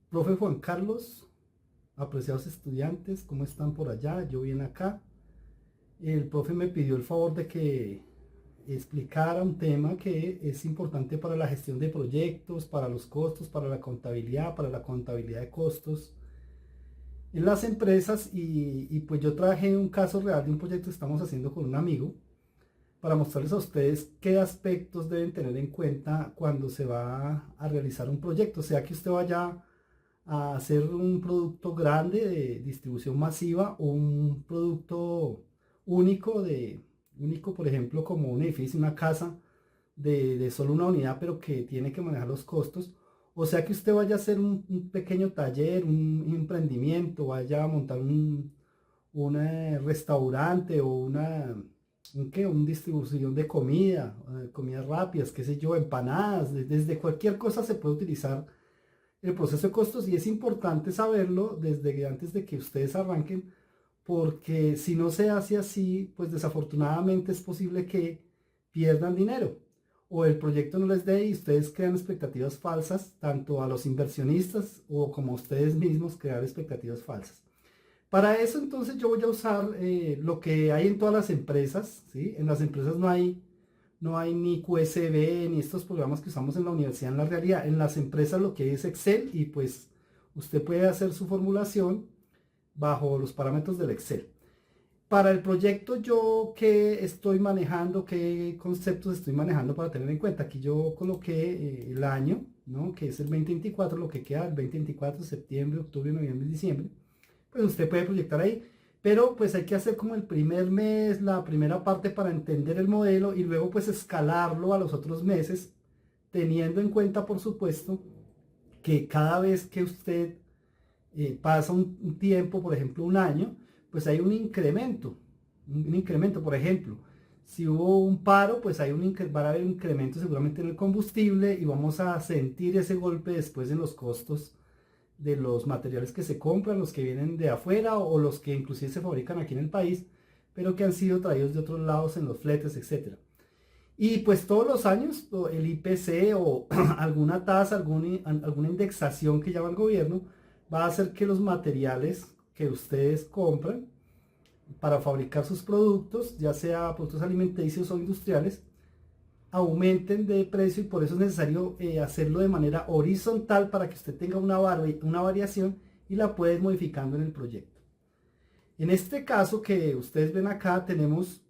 Profe Juan Carlos, apreciados estudiantes, ¿cómo están por allá? Yo bien acá. El profe me pidió el favor de que explicara un tema que es importante para la gestión de proyectos, para los costos, para la contabilidad de costos en las empresas pues yo traje un caso real de un proyecto que estamos haciendo con un amigo para mostrarles a ustedes qué aspectos deben tener en cuenta cuando se va a realizar un proyecto, sea que usted vaya a hacer un producto grande de distribución masiva o un producto único único, por ejemplo, como un edificio, una casa de solo una unidad, pero que tiene que manejar los costos. O sea que usted vaya a hacer un pequeño taller, un emprendimiento, vaya a montar un restaurante o un distribución de comida, comidas rápidas, qué sé yo, empanadas, desde cualquier cosa se puede utilizar el proceso de costos y es importante saberlo desde antes de que ustedes arranquen, porque si no se hace así, pues desafortunadamente es posible que pierdan dinero o el proyecto no les dé y ustedes crean expectativas falsas, tanto a los inversionistas o como a ustedes mismos crear expectativas falsas. Para eso entonces yo voy a usar lo que hay en todas las empresas, ¿sí? En las empresas no hay ni QSB ni estos programas que usamos en la universidad en la realidad. En las empresas lo que hay es Excel y pues usted puede hacer su formulación bajo los parámetros del Excel. Para el proyecto yo qué estoy manejando, qué conceptos estoy manejando para tener en cuenta. Aquí yo coloqué el año, ¿no? Que es el 2024, lo que queda el 2024, septiembre, octubre, noviembre, diciembre. Pues usted puede proyectar ahí. Pero pues hay que hacer como el primer mes, la primera parte para entender el modelo y luego pues escalarlo a los otros meses, teniendo en cuenta por supuesto que cada vez que usted pasa un tiempo, por ejemplo un año, pues hay un incremento, por ejemplo, si hubo un paro, pues va a haber un incremento seguramente en el combustible y vamos a sentir ese golpe después en los costos de los materiales que se compran, los que vienen de afuera o los que inclusive se fabrican aquí en el país, pero que han sido traídos de otros lados en los fletes, etcétera. Y pues todos los años el IPC o alguna tasa, alguna indexación que llama el gobierno, va a hacer que los materiales que ustedes compran para fabricar sus productos, ya sea productos alimenticios o industriales, aumenten de precio y por eso es necesario hacerlo de manera horizontal para que usted tenga una variación y la puede ir modificando en el proyecto. En este caso que ustedes ven acá tenemos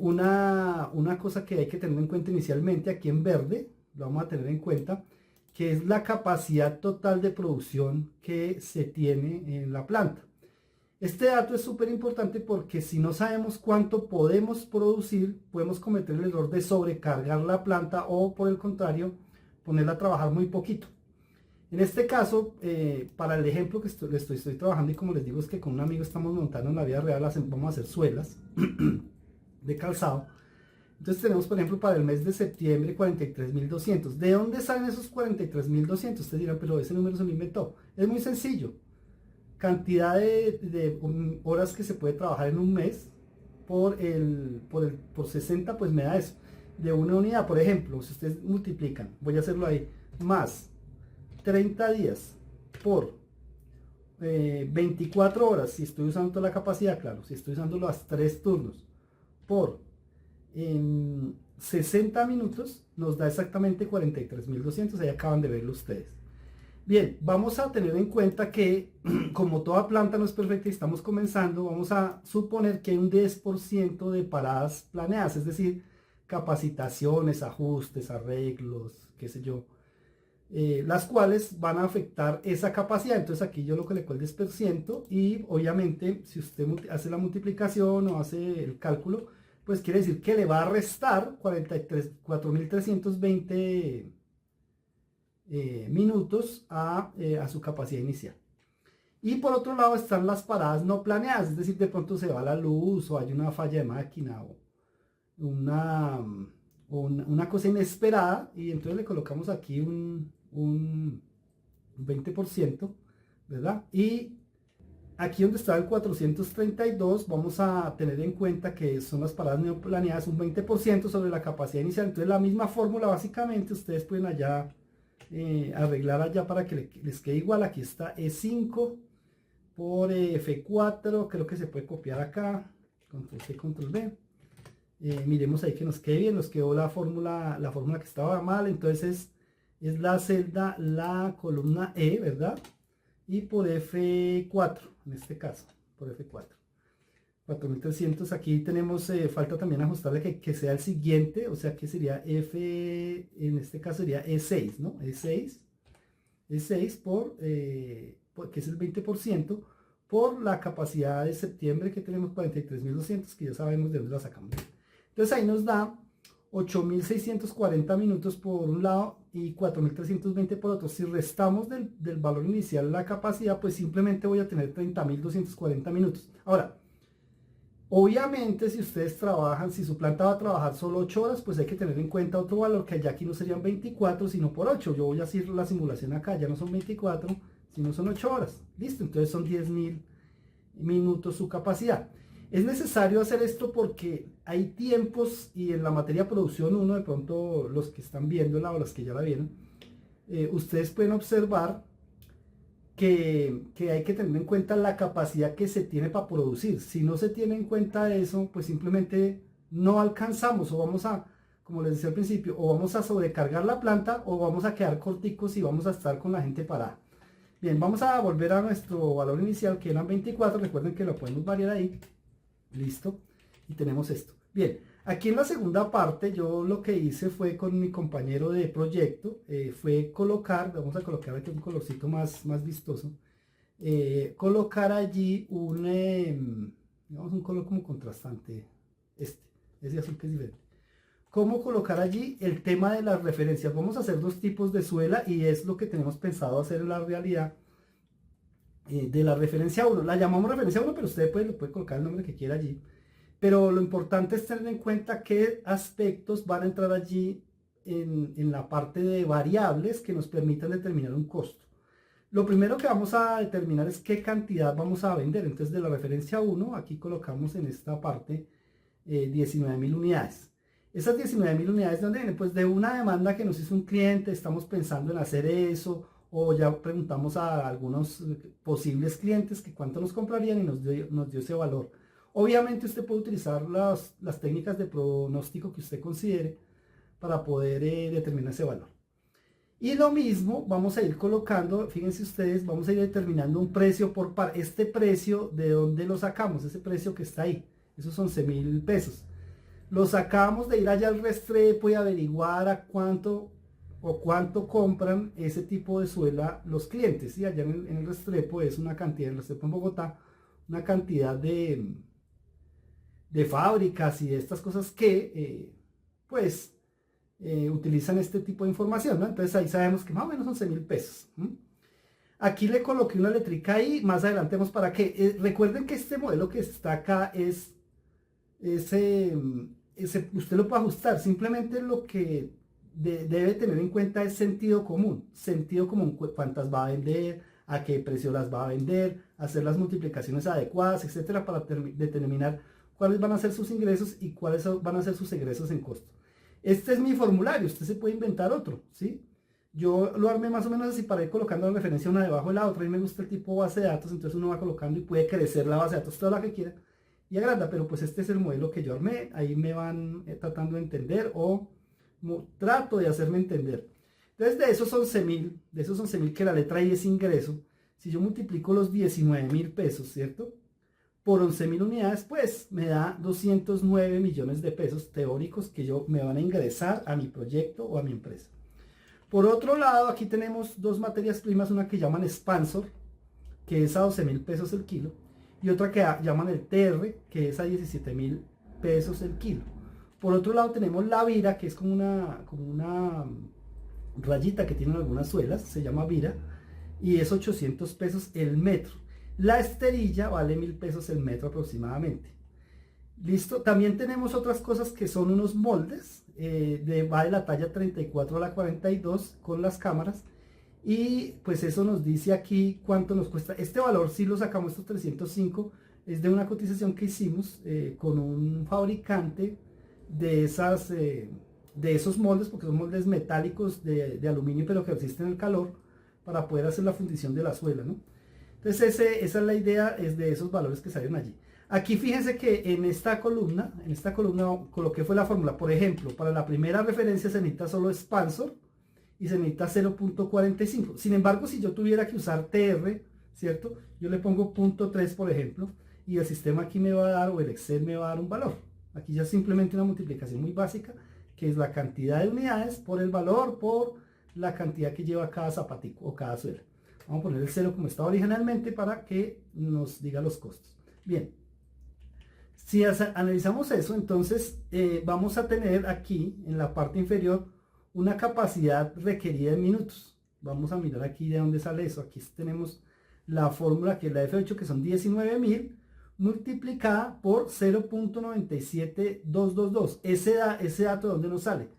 una cosa que hay que tener en cuenta inicialmente, aquí en verde, lo vamos a tener en cuenta, que es la capacidad total de producción que se tiene en la planta. Este dato es súper importante porque si no sabemos cuánto podemos producir, podemos cometer el error de sobrecargar la planta o por el contrario, ponerla a trabajar muy poquito. En este caso, para el ejemplo que estoy trabajando y como les digo es que con un amigo estamos montando en la vida real, vamos a hacer suelas de calzado. Entonces tenemos, por ejemplo, para el mes de septiembre 43.200. ¿De dónde salen esos 43.200? Ustedes dirán, pero ese número se lo inventó. Es muy sencillo. Cantidad de horas que se puede trabajar en un mes por 60, pues me da eso. De una unidad, por ejemplo, si ustedes multiplican, voy a hacerlo ahí, más 30 días por 24 horas, si estoy usando toda la capacidad, claro, si estoy usando los 3 turnos, por 60 minutos, nos da exactamente 43.200, ahí acaban de verlo ustedes. Bien, vamos a tener en cuenta que como toda planta no es perfecta y estamos comenzando, vamos a suponer que hay un 10% de paradas planeadas, es decir, capacitaciones, ajustes, arreglos, qué sé yo, las cuales van a afectar esa capacidad. Entonces aquí yo lo coloco el 10% y obviamente si usted hace la multiplicación o hace el cálculo, pues quiere decir que le va a restar 4.320 minutos a su capacidad inicial. Y por otro lado están las paradas no planeadas, es decir, de pronto se va la luz o hay una falla de máquina o una, una cosa inesperada y entonces le colocamos aquí un 20%, ¿verdad? Y aquí donde está el 432 vamos a tener en cuenta que son las paradas no planeadas un 20% sobre la capacidad inicial. Entonces la misma fórmula básicamente ustedes pueden allá arreglar allá para que les quede igual. Aquí está E5 por F4, creo que se puede copiar acá, control C, control V. Miremos ahí que nos quede bien, nos quedó la fórmula que estaba mal, entonces es la celda, la columna E, ¿verdad? Y por F4, en este caso, por F4. 4300, aquí tenemos, falta también ajustarle que sea el siguiente, o sea que sería F, en este caso sería E6, ¿no? E6 que es el 20%, por la capacidad de septiembre que tenemos 43.200, que ya sabemos de dónde la sacamos. Entonces ahí nos da 8.640 minutos por un lado y 4.320 por otro. Si restamos del valor inicial la capacidad, pues simplemente voy a tener 30.240 minutos. Ahora, obviamente si ustedes trabajan, si su planta va a trabajar solo 8 horas, pues hay que tener en cuenta otro valor, que ya aquí no serían 24, sino por 8. Yo voy a hacer la simulación acá, ya no son 24, sino son 8 horas. Listo, entonces son 10.000 minutos su capacidad. Es necesario hacer esto porque hay tiempos, y en la materia producción 1, de pronto los que están viéndola o los que ya la vieron, ustedes pueden observar que hay que tener en cuenta la capacidad que se tiene para producir. Si no se tiene en cuenta eso, pues simplemente no alcanzamos, o vamos a, como les decía al principio, o vamos a sobrecargar la planta o vamos a quedar corticos y vamos a estar con la gente parada. Bien, vamos a volver a nuestro valor inicial, que eran 24, recuerden que lo podemos variar ahí. Listo, y tenemos esto. Bien, aquí en la segunda parte yo lo que hice fue con mi compañero de proyecto, fue colocar, vamos a colocar aquí un colorcito más vistoso, colocar allí digamos un color como contrastante, ese azul que es diferente. Cómo colocar allí el tema de las referencias. Vamos a hacer dos tipos de suela y es lo que tenemos pensado hacer en la realidad. De la referencia 1, la llamamos referencia 1, pero usted le puede colocar el nombre que quiera allí, pero lo importante es tener en cuenta qué aspectos van a entrar allí en la parte de variables que nos permitan determinar un costo. Lo primero que vamos a determinar es qué cantidad vamos a vender. Entonces de la referencia 1, aquí colocamos en esta parte 19.000 unidades. Esas 19.000 unidades, ¿de dónde vienen? Pues de una demanda que nos hizo un cliente, estamos pensando en hacer eso, o ya preguntamos a algunos posibles clientes que cuánto nos comprarían y nos dio ese valor. Obviamente usted puede utilizar las técnicas de pronóstico que usted considere para poder determinar ese valor. Y lo mismo vamos a ir colocando, fíjense ustedes, vamos a ir determinando un precio por par. Este precio, ¿de dónde lo sacamos? Ese precio que está ahí, esos 11.000 pesos. Lo sacamos de ir allá al Restrepo y averiguar a cuánto compran ese tipo de suela los clientes. Y allá en el Restrepo es una cantidad, en el Restrepo en Bogotá, una cantidad de fábricas y de estas cosas que utilizan este tipo de información, ¿no? Entonces ahí sabemos que más o menos 11.000 pesos. Aquí le coloqué una letrica ahí, más adelante vemos para qué. Recuerden que este modelo que está acá usted lo puede ajustar, simplemente lo que debe tener en cuenta es sentido común, cuántas va a vender, a qué precio las va a vender, hacer las multiplicaciones adecuadas, etcétera, para determinar cuáles van a ser sus ingresos y cuáles van a ser sus egresos en costo. Este es mi formulario, usted se puede inventar otro, ¿sí? Yo lo armé más o menos así para ir colocando la referencia una debajo de la otra, y me gusta el tipo base de datos, entonces uno va colocando y puede crecer la base de datos toda la que quiera y agranda, pero pues este es el modelo que yo armé, ahí me van tratando de entender o trato de hacerme entender. Entonces de esos 11.000 que la letra I es ingreso, si yo multiplico los 19.000 pesos, ¿cierto? Por 11.000 unidades, pues me da 209 millones de pesos teóricos que me van a ingresar a mi proyecto o a mi empresa. Por otro lado, aquí tenemos dos materias primas, una que llaman Expansor, que es a 12.000 pesos el kilo, y otra que llaman el TR, que es a 17.000 pesos el kilo. Por otro lado tenemos la vira, que es como una rayita que tienen algunas suelas, se llama vira, y es 800 pesos el metro. La esterilla vale 1.000 pesos el metro aproximadamente. Listo, también tenemos otras cosas que son unos moldes, va de la talla 34 a la 42 con las cámaras, y pues eso nos dice aquí cuánto nos cuesta. Este valor, si lo sacamos, estos 305, es de una cotización que hicimos con un fabricante de esas de esos moldes, porque son moldes metálicos de aluminio, pero que resisten el calor, para poder hacer la fundición de la suela, ¿no? Entonces esa es la idea, es de esos valores que salieron allí. Aquí fíjense que en esta columna coloqué fue la fórmula. Por ejemplo, para la primera referencia se necesita solo expansor y se necesita 0.45. Sin embargo, si yo tuviera que usar TR, ¿cierto? Yo le pongo 0.3, por ejemplo, y el sistema aquí me va a dar, o el Excel me va a dar un valor. Aquí ya es simplemente una multiplicación muy básica, que es la cantidad de unidades por el valor por la cantidad que lleva cada zapatico o cada suela. Vamos a poner el 0 como estaba originalmente para que nos diga los costos. Bien, si analizamos eso, entonces vamos a tener aquí en la parte inferior una capacidad requerida en minutos. Vamos a mirar aquí de dónde sale eso. Aquí tenemos la fórmula que es la F8, que son 19.000 multiplicada por 0.97222. Ese dato, ¿de dónde nos sale?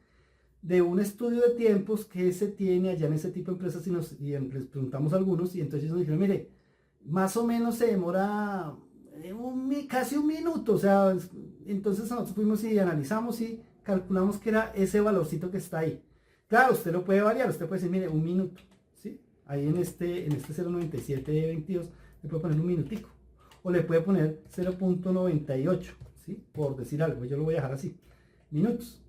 De un estudio de tiempos que se tiene allá en ese tipo de empresas, y les preguntamos a algunos, y entonces nos dijeron, mire, más o menos se demora casi un minuto. O sea, entonces nosotros fuimos y analizamos y calculamos que era ese valorcito que está ahí. Claro, usted lo puede variar, usted puede decir, mire, un minuto, ¿sí? Ahí en este 0.9722 le puede poner un minutico, o le puede poner 0.98, ¿sí? Por decir algo, yo lo voy a dejar así, minutos.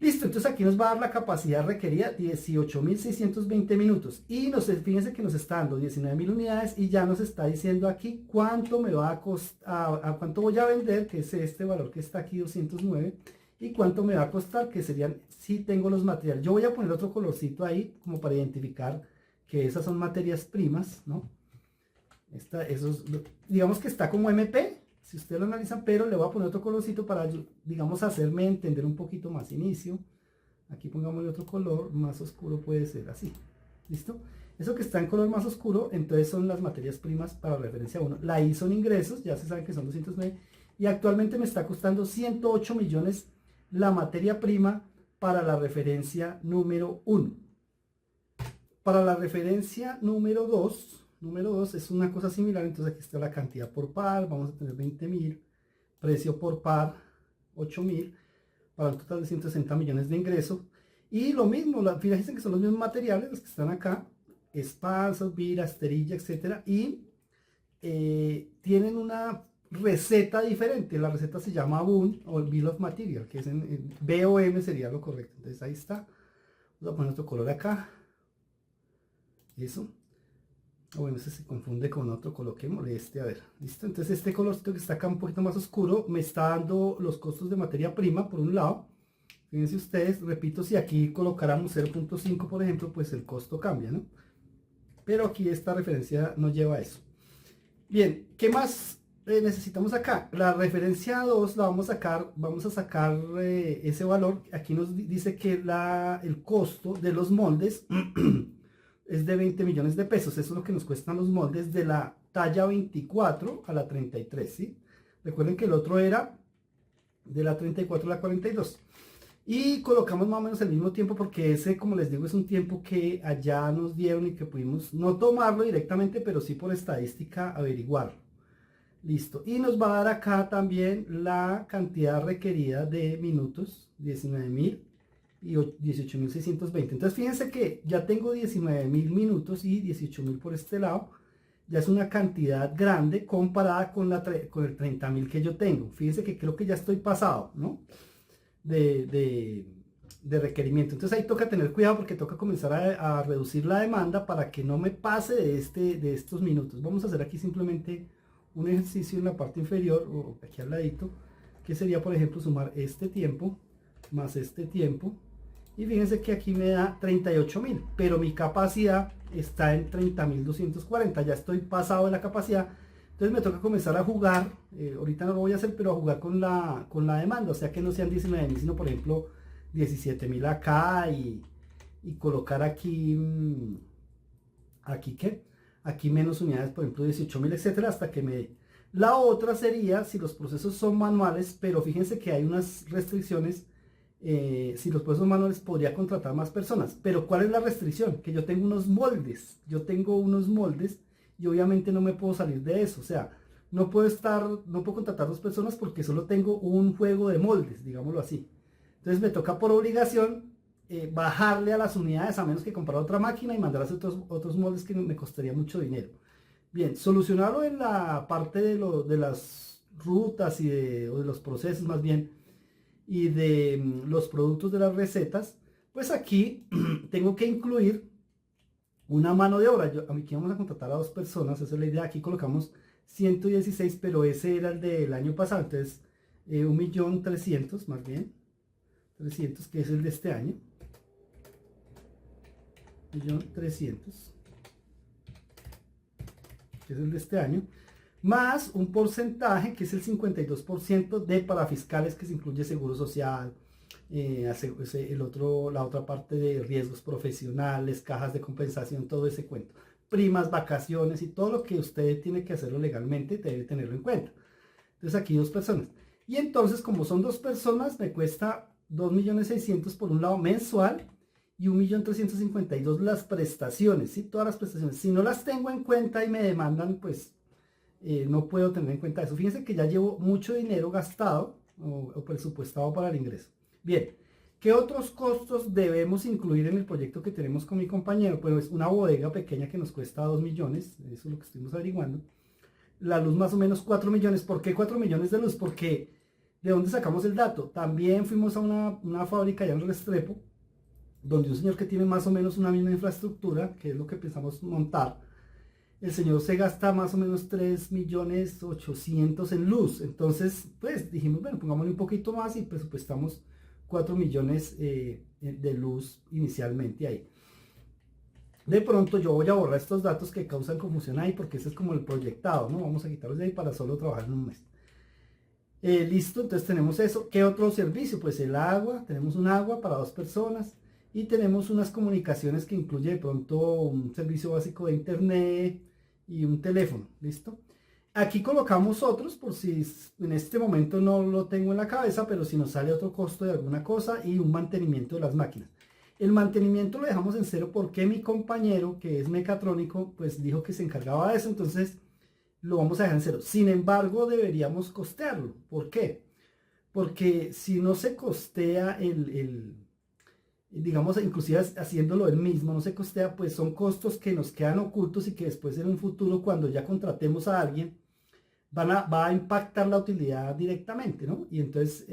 Listo, entonces aquí nos va a dar la capacidad requerida, 18.620 minutos. Y fíjense que nos está dando 19.000 unidades y ya nos está diciendo aquí cuánto me va a costar, a cuánto voy a vender, que es este valor que está aquí, 209, y cuánto me va a costar, que serían, si tengo los materiales. Yo voy a poner otro colorcito ahí, como para identificar que esas son materias primas, ¿no? Digamos que está como MP, si ustedes lo analizan, pero le voy a poner otro colorcito para, digamos, hacerme entender un poquito más. Inicio, aquí pongámosle otro color más oscuro, puede ser así, ¿listo? Eso que está en color más oscuro, entonces son las materias primas para referencia 1. La I son ingresos, ya se sabe que son 209, y actualmente me está costando 108 millones la materia prima para la referencia número 1. Para la referencia número 2 es una cosa similar. Entonces aquí está la cantidad por par, vamos a tener 20.000, precio por par 8.000, para un total de 160 millones de ingresos. Y lo mismo, fíjense que son los mismos materiales los que están acá, espansos, vira, esterilla, etcétera, y tienen una receta diferente. La receta se llama BOM, o el Bill of Material, que es en BOM sería lo correcto. Entonces ahí está. Vamos a poner otro color acá. Eso. Bueno, ese se confunde con otro, coloquémosle este, a ver, listo. Entonces este colorcito que está acá un poquito más oscuro me está dando los costos de materia prima por un lado. Fíjense ustedes, repito, si aquí colocáramos 0.5 por ejemplo, pues el costo cambia, ¿no? Pero aquí esta referencia no lleva eso. Bien, ¿qué más necesitamos acá? La referencia 2 la vamos a sacar ese valor. Aquí nos dice que el costo de los moldes es de 20 millones de pesos. Eso es lo que nos cuestan los moldes de la talla 24 a la 33, ¿sí? Recuerden que el otro era de la 34 a la 42. Y colocamos más o menos el mismo tiempo, porque ese, como les digo, es un tiempo que allá nos dieron y que pudimos no tomarlo directamente, pero sí por estadística averiguarlo. Listo. Y nos va a dar acá también la cantidad requerida de minutos, 19.000 y 18.620. Entonces fíjense que ya tengo 19.000 minutos y 18.000 por este lado. Ya es una cantidad grande comparada con el 30.000 que yo tengo. Fíjense que creo que ya estoy pasado, ¿no? de requerimiento. Entonces ahí toca tener cuidado, porque toca comenzar a reducir la demanda para que no me pase de estos minutos. Vamos a hacer aquí simplemente un ejercicio en la parte inferior, o aquí al ladito, que sería, por ejemplo, sumar este tiempo más este tiempo. Y fíjense que aquí me da 38.000, pero mi capacidad está en 30.240. Ya estoy pasado de la capacidad. Entonces me toca comenzar a jugar, ahorita no lo voy a hacer, pero a jugar con la demanda. O sea, que no sean 19.000, sino por ejemplo 17.000 acá, y colocar aquí, aquí menos unidades, por ejemplo 18.000, etcétera, hasta que me dé. La otra sería si los procesos son manuales, pero fíjense que hay unas restricciones. Si los procesos manuales, podría contratar más personas, pero ¿cuál es la restricción? Que yo tengo unos moldes, y obviamente no me puedo salir de eso. O sea, no puedo contratar 2 personas porque solo tengo un juego de moldes, digámoslo así. Entonces me toca por obligación bajarle a las unidades a menos que comprar otra máquina y mandar a hacer otros moldes que me costaría mucho dinero. Bien, solucionarlo en la parte de las rutas o de los procesos más bien y de los productos de las recetas, pues aquí tengo que incluir una mano de obra. Aquí vamos a contratar a 2 personas, esa es la idea. Aquí colocamos 116, pero ese era el del año pasado, entonces 1.300.000 más bien, 300 que es el de este año, 1.300.000 que es el de este año, más un porcentaje que es el 52% de parafiscales, que se incluye seguro social, la otra parte de riesgos profesionales, cajas de compensación, todo ese cuento, primas, vacaciones y todo lo que usted tiene que hacerlo legalmente, debe tenerlo en cuenta. Entonces aquí 2 personas. Y entonces, como son 2 personas, me cuesta 2.600.000 por un lado mensual y 1.352.000 las prestaciones, ¿sí? Todas las prestaciones. Si no las tengo en cuenta y me demandan, pues no puedo tener en cuenta eso. Fíjense que ya llevo mucho dinero gastado o presupuestado para el ingreso. Bien, ¿qué otros costos debemos incluir en el proyecto que tenemos con mi compañero? Pues es una bodega pequeña que nos cuesta 2 millones, eso es lo que estuvimos averiguando. La luz más o menos 4 millones. ¿Por qué 4 millones de luz? Porque ¿de dónde sacamos el dato? También fuimos a una fábrica allá en Restrepo, donde un señor que tiene más o menos una misma infraestructura, que es lo que pensamos montar, el señor se gasta más o menos 3.800.000 en luz. Entonces, pues dijimos, bueno, pongámosle un poquito más y presupuestamos 4 millones de luz inicialmente ahí. De pronto yo voy a borrar estos datos que causan confusión ahí, porque ese es como el proyectado, ¿no? Vamos a quitarlos de ahí para solo trabajar en un mes. Listo, entonces tenemos eso. ¿Qué otro servicio? Pues el agua, tenemos un agua para 2 personas y tenemos unas comunicaciones que incluye de pronto un servicio básico de internet y un teléfono, ¿listo? Aquí colocamos otros por si en este momento no lo tengo en la cabeza, pero si nos sale otro costo de alguna cosa y un mantenimiento de las máquinas. El mantenimiento lo dejamos en cero porque mi compañero, que es mecatrónico, pues dijo que se encargaba de eso, entonces lo vamos a dejar en cero. Sin embargo, deberíamos costearlo. ¿Por qué? Porque si no se costea digamos, inclusive haciéndolo él mismo, no se costea, pues son costos que nos quedan ocultos y que después en un futuro, cuando ya contratemos a alguien, va a impactar la utilidad directamente, ¿no? Y entonces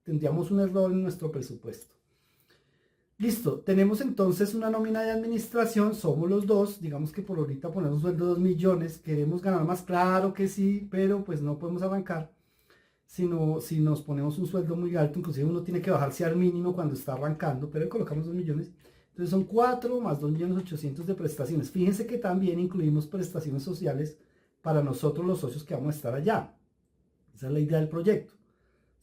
tendríamos un error en nuestro presupuesto. Listo, tenemos entonces una nómina de administración, somos los dos, digamos que por ahorita ponemos un sueldo de 2 millones, queremos ganar más, claro que sí, pero pues no podemos arrancar, sino si nos ponemos un sueldo muy alto, inclusive uno tiene que bajarse al mínimo cuando está arrancando, pero colocamos 2 millones, entonces son 4 más 2.800.000 de prestaciones. Fíjense que también incluimos prestaciones sociales para nosotros los socios que vamos a estar allá, esa es la idea del proyecto,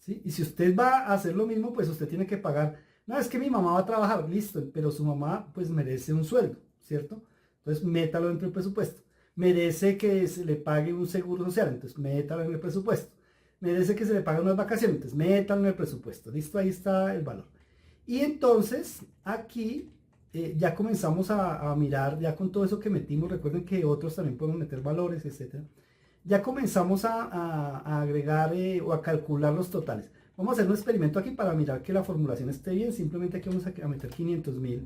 ¿sí? Y si usted va a hacer lo mismo, pues usted tiene que pagar. No, es que mi mamá va a trabajar, listo, pero su mamá pues merece un sueldo, ¿cierto? Entonces métalo dentro del presupuesto. Merece que se le pague un seguro social, entonces métalo en el presupuesto. Merece que se le pague unas vacaciones, entonces métalo en el presupuesto. Listo, ahí está el valor. Y entonces aquí ya comenzamos a mirar, ya con todo eso que metimos, recuerden que otros también podemos meter valores, etcétera. Ya comenzamos a agregar o a calcular los totales. Vamos a hacer un experimento aquí para mirar que la formulación esté bien. Simplemente aquí vamos a meter 500.000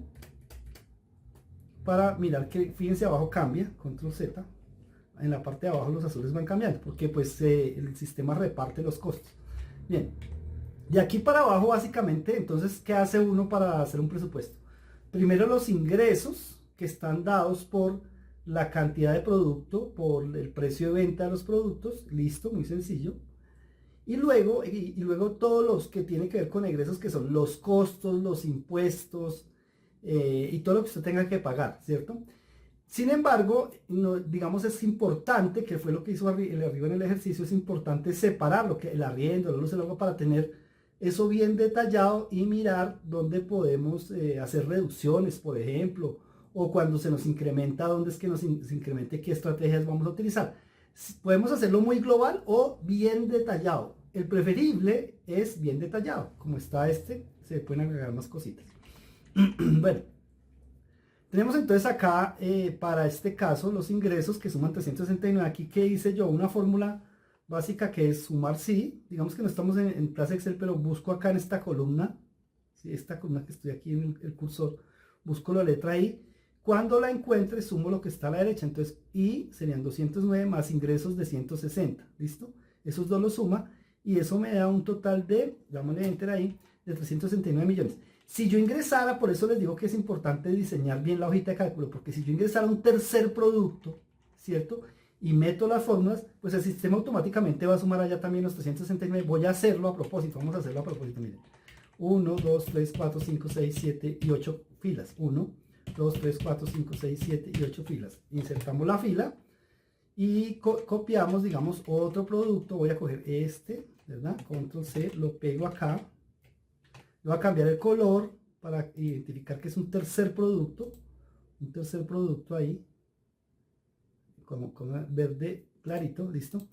para mirar que, fíjense, abajo cambia, control Z. En la parte de abajo los azules van cambiando porque pues el sistema reparte los costos. Bien, de aquí para abajo básicamente, entonces, ¿qué hace uno para hacer un presupuesto? Primero los ingresos que están dados por la cantidad de producto, por el precio de venta de los productos. Listo, muy sencillo. Y luego todos los que tienen que ver con egresos, que son los costos, los impuestos y todo lo que usted tenga que pagar, ¿cierto? Sin embargo, digamos, es importante, que fue lo que hizo el arriba en el ejercicio, es importante separar lo que el arriendo, la luz, el agua, para tener eso bien detallado y mirar dónde podemos hacer reducciones, por ejemplo, o cuando se nos incrementa, dónde es que se incremente, qué estrategias vamos a utilizar. Podemos hacerlo muy global o bien detallado. El preferible es bien detallado. Como está se pueden agregar más cositas. Bueno, tenemos entonces acá para este caso los ingresos que suman 369. Aquí, ¿qué hice yo? Una fórmula básica que es sumar sí. Digamos que no estamos en clase Excel, pero busco acá en esta columna, ¿sí? Esta columna que estoy aquí en el cursor, busco la letra I. Cuando la encuentre, sumo lo que está a la derecha. Entonces, I serían 209 más ingresos de 160. ¿Listo? Esos dos los suma y eso me da un total de, dámosle enter ahí, de 369 millones. Si yo ingresara, por eso les digo que es importante diseñar bien la hojita de cálculo, porque si yo ingresara un tercer producto, ¿cierto? Y meto las fórmulas, pues el sistema automáticamente va a sumar allá también los 369. Voy a hacerlo a propósito, vamos a hacerlo a propósito, miren. 1, 2, 3, 4, 5, 6, 7 y 8 filas. 1, 2, 3, 4, 5, 6, 7 y 8 filas. Insertamos la fila y copiamos, digamos, otro producto. Voy a coger este, ¿verdad? Control C, lo pego acá. Le voy a cambiar el color para identificar que es un tercer producto. Un tercer producto ahí. Como verde clarito, listo.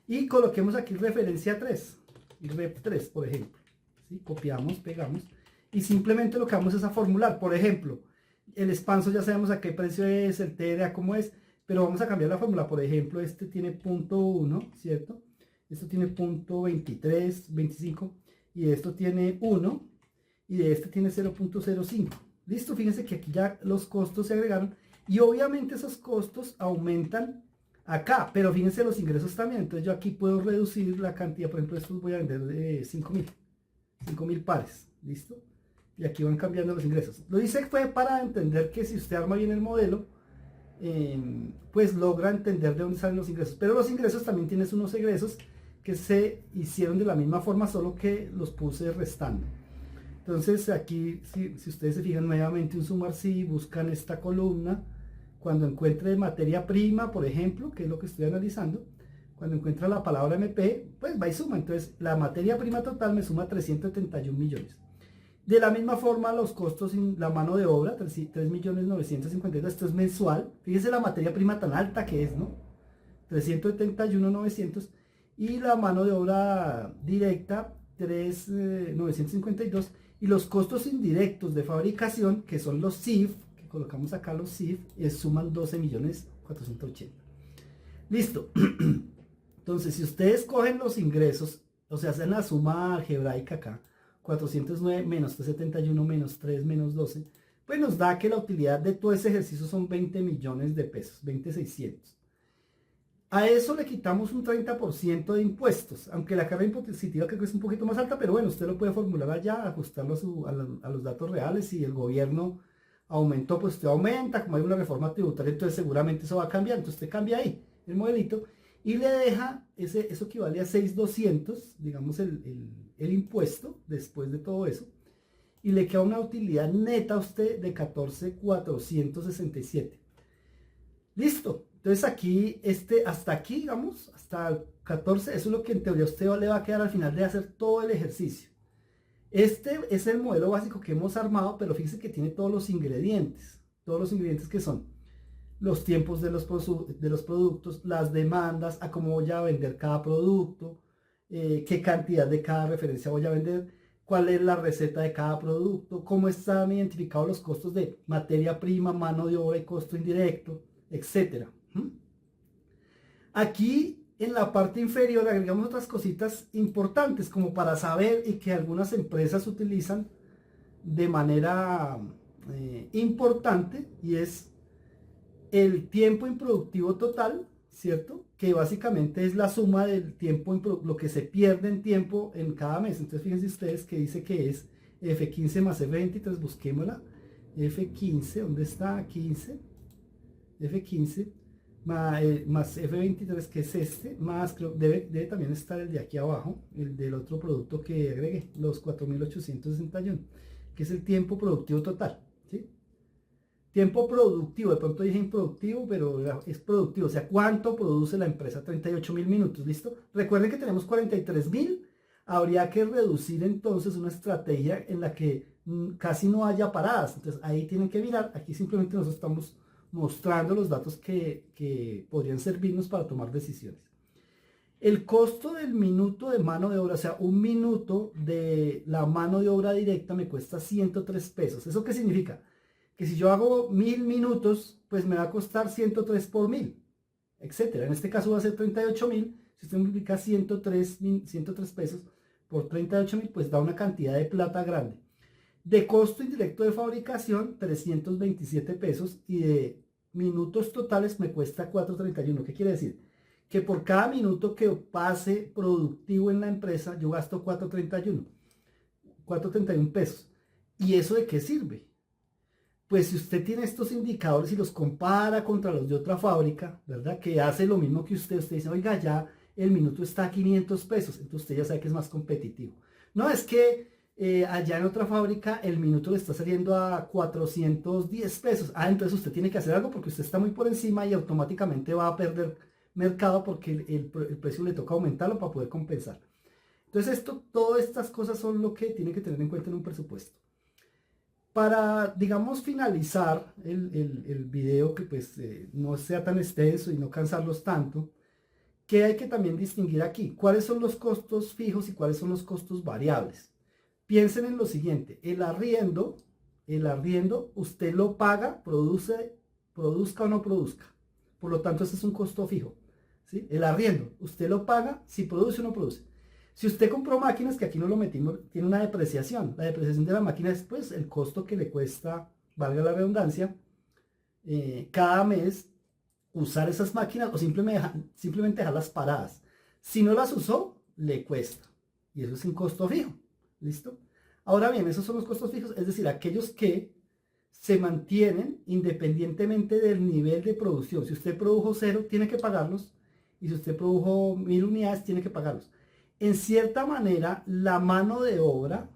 Y coloquemos aquí referencia 3. Rep 3, por ejemplo. ¿Sí? Copiamos, pegamos. Y simplemente lo que vamos es a formular. Por ejemplo, el expanso ya sabemos a qué precio es, el TRA cómo es. Pero vamos a cambiar la fórmula. Por ejemplo, este tiene punto 1, ¿cierto? Esto tiene punto 23, 25. Y esto tiene 1. Y de este tiene 0.05. Listo, fíjense que aquí ya los costos se agregaron. Y obviamente esos costos aumentan acá. Pero fíjense los ingresos también. Entonces yo aquí puedo reducir la cantidad. Por ejemplo, estos voy a vender de 5.000 pares. ¿Listo? Y aquí van cambiando los ingresos. Lo hice fue para entender que si usted arma bien el modelo, pues logra entender de dónde salen los ingresos. Pero los ingresos también tienes unos egresos que se hicieron de la misma forma, solo que los puse restando. Entonces aquí, si ustedes se fijan nuevamente un sumar sí, buscan esta columna, cuando encuentre materia prima, por ejemplo, que es lo que estoy analizando, cuando encuentra la palabra MP, pues va y suma. Entonces la materia prima total me suma 371 millones. De la misma forma los costos en la mano de obra, 3.952.000, esto es mensual. Fíjense la materia prima tan alta que es, ¿no? 371.900 y la mano de obra directa 3.952 y los costos indirectos de fabricación, que son los CIF, que colocamos acá los CIF, suman 12.480.000. Listo. Entonces, si ustedes cogen los ingresos, o sea, hacen la suma algebraica acá, 409 menos 371 menos 3 menos 12, pues nos da que la utilidad de todo ese ejercicio son 20 millones de pesos, 20.600. A eso le quitamos un 30% de impuestos, aunque la carga impositiva creo que es un poquito más alta, pero bueno, usted lo puede formular allá, ajustarlo a los datos reales. Si el gobierno aumentó, pues usted aumenta, como hay una reforma tributaria, entonces seguramente eso va a cambiar, entonces usted cambia ahí el modelito y le deja, eso equivale a 6.200, digamos el impuesto después de todo eso, y le queda una utilidad neta a usted de 14.467. Listo. Entonces aquí, hasta aquí, digamos, hasta el 14, eso es lo que en teoría usted le va a quedar al final de hacer todo el ejercicio. Este es el modelo básico que hemos armado, pero fíjense que tiene todos los ingredientes que son los tiempos de los productos, las demandas, a cómo voy a vender cada producto, qué cantidad de cada referencia voy a vender, cuál es la receta de cada producto, cómo están identificados los costos de materia prima, mano de obra y costo indirecto, etcétera. Aquí en la parte inferior agregamos otras cositas importantes como para saber y que algunas empresas utilizan de manera importante, y es el tiempo improductivo total, ¿cierto? Que básicamente es la suma del tiempo, lo que se pierde en tiempo en cada mes. Entonces fíjense ustedes que dice que es F15 más F23, busquémosla. F15, ¿dónde está? 15. F15 más F23, que es este, más creo debe también estar el de aquí abajo, el del otro producto que agregué, los 4.861, que es el tiempo productivo total, ¿sí? Tiempo productivo, de pronto dije improductivo, pero es productivo, o sea, ¿cuánto produce la empresa? 38.000 minutos, ¿listo? Recuerden que tenemos 43.000, habría que reducir entonces una estrategia en la que casi no haya paradas, entonces ahí tienen que mirar, aquí simplemente nosotros estamos mostrando los datos que podrían servirnos para tomar decisiones. El costo del minuto de mano de obra, o sea, un minuto de la mano de obra directa me cuesta 103 pesos. ¿Eso qué significa? Que si yo hago 1000 minutos, pues me va a costar 103 por 1000, etcétera. En este caso va a ser 38.000. Si usted multiplica 103 pesos por 38.000, pues da una cantidad de plata grande. De costo indirecto de fabricación, 327 pesos, y de minutos totales me cuesta 431. ¿Qué quiere decir? Que por cada minuto que pase productivo en la empresa, yo gasto 431 pesos. ¿Y eso de qué sirve? Pues si usted tiene estos indicadores y los compara contra los de otra fábrica, ¿verdad? Que hace lo mismo que usted dice, oiga, ya el minuto está a 500 pesos, entonces usted ya sabe que es más competitivo. No, es que allá en otra fábrica el minuto le está saliendo a 410 pesos. Ah, entonces usted tiene que hacer algo porque usted está muy por encima y automáticamente va a perder mercado porque el precio le toca aumentarlo para poder compensar. Entonces todas estas cosas son lo que tiene que tener en cuenta en un presupuesto. Para, digamos, finalizar el video, que pues no sea tan extenso y no cansarlos tanto, ¿qué hay que también distinguir aquí? ¿Cuáles son los costos fijos y cuáles son los costos variables? Piensen en lo siguiente, el arriendo, usted lo paga, produzca o no produzca. Por lo tanto, ese es un costo fijo, ¿sí? El arriendo, usted lo paga si produce o no produce. Si usted compró máquinas, que aquí no lo metimos, tiene una depreciación. La depreciación de la máquina es pues el costo que le cuesta, valga la redundancia, cada mes usar esas máquinas o simplemente dejarlas paradas. Si no las usó, le cuesta. Y eso es un costo fijo. ¿Listo? Ahora bien, esos son los costos fijos, es decir, aquellos que se mantienen independientemente del nivel de producción. Si usted produjo 0, tiene que pagarlos. Y si usted produjo 1000 unidades, tiene que pagarlos. En cierta manera, la mano de obra,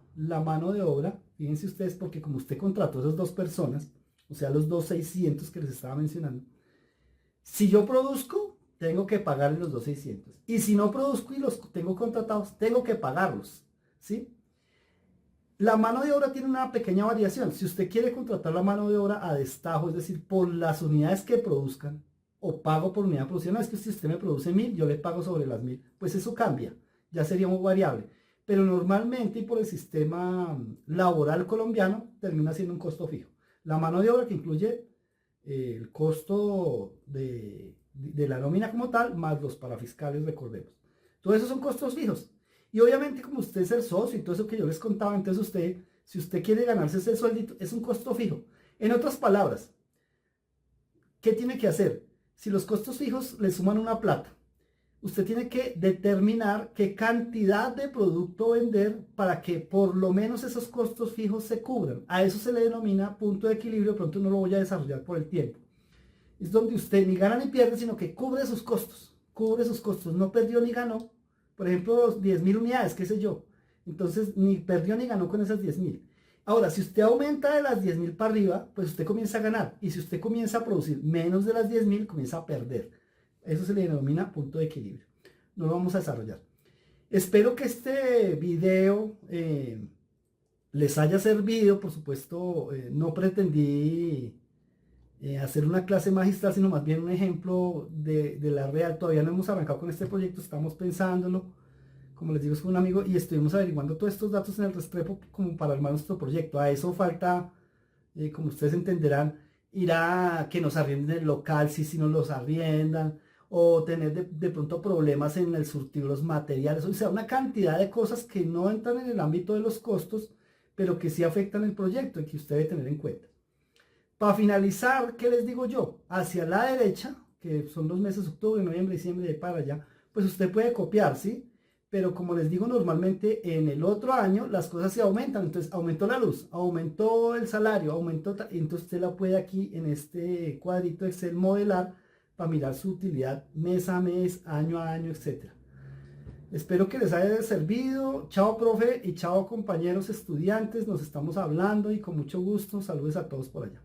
fíjense ustedes, porque como usted contrató a esas dos personas, o sea, los 2.600 que les estaba mencionando, si yo produzco, tengo que pagarles los 2.600. Y si no produzco y los tengo contratados, tengo que pagarlos, ¿sí? La mano de obra tiene una pequeña variación. Si usted quiere contratar la mano de obra a destajo, es decir, por las unidades que produzcan, o pago por unidad de producción, no, es que si usted me produce 1000, yo le pago sobre las 1000, pues eso cambia. Ya sería muy variable, pero normalmente y por el sistema laboral colombiano termina siendo un costo fijo. La mano de obra que incluye el costo de la nómina como tal, más los parafiscales, recordemos. Todos esos son costos fijos. Y obviamente como usted es el socio y todo eso que yo les contaba, entonces usted, si usted quiere ganarse ese sueldito, es un costo fijo. En otras palabras, ¿qué tiene que hacer? Si los costos fijos le suman una plata, usted tiene que determinar qué cantidad de producto vender para que por lo menos esos costos fijos se cubran. A eso se le denomina punto de equilibrio, pronto no lo voy a desarrollar por el tiempo. Es donde usted ni gana ni pierde, sino que cubre sus costos, no perdió ni ganó. Por ejemplo, 10.000 unidades, qué sé yo. Entonces, ni perdió ni ganó con esas 10.000. Ahora, si usted aumenta de las 10.000 para arriba, pues usted comienza a ganar. Y si usted comienza a producir menos de las 10.000, comienza a perder. Eso se le denomina punto de equilibrio. No lo vamos a desarrollar. Espero que este video les haya servido. Por supuesto, no pretendí hacer una clase magistral, sino más bien un ejemplo de la real. Todavía no hemos arrancado con este proyecto, estamos pensándolo. Como les digo, es con un amigo y estuvimos averiguando todos estos datos en el Restrepo como para armar nuestro proyecto. A eso falta, como ustedes entenderán, ir a que nos arrienden el local, si nos los arriendan, o tener de pronto problemas en el surtido de los materiales, o sea, una cantidad de cosas que no entran en el ámbito de los costos, pero que sí afectan el proyecto y que usted debe tener en cuenta. Para finalizar, ¿qué les digo yo? Hacia la derecha, que son los meses octubre, noviembre, diciembre, de para allá, pues usted puede copiar, ¿sí? Pero como les digo, normalmente en el otro año las cosas se aumentan. Entonces aumentó la luz, aumentó el salario, entonces usted la puede aquí en este cuadrito Excel modelar para mirar su utilidad mes a mes, año a año, etc. Espero que les haya servido. Chao, profe, y chao, compañeros estudiantes. Nos estamos hablando y con mucho gusto. Saludos a todos por allá.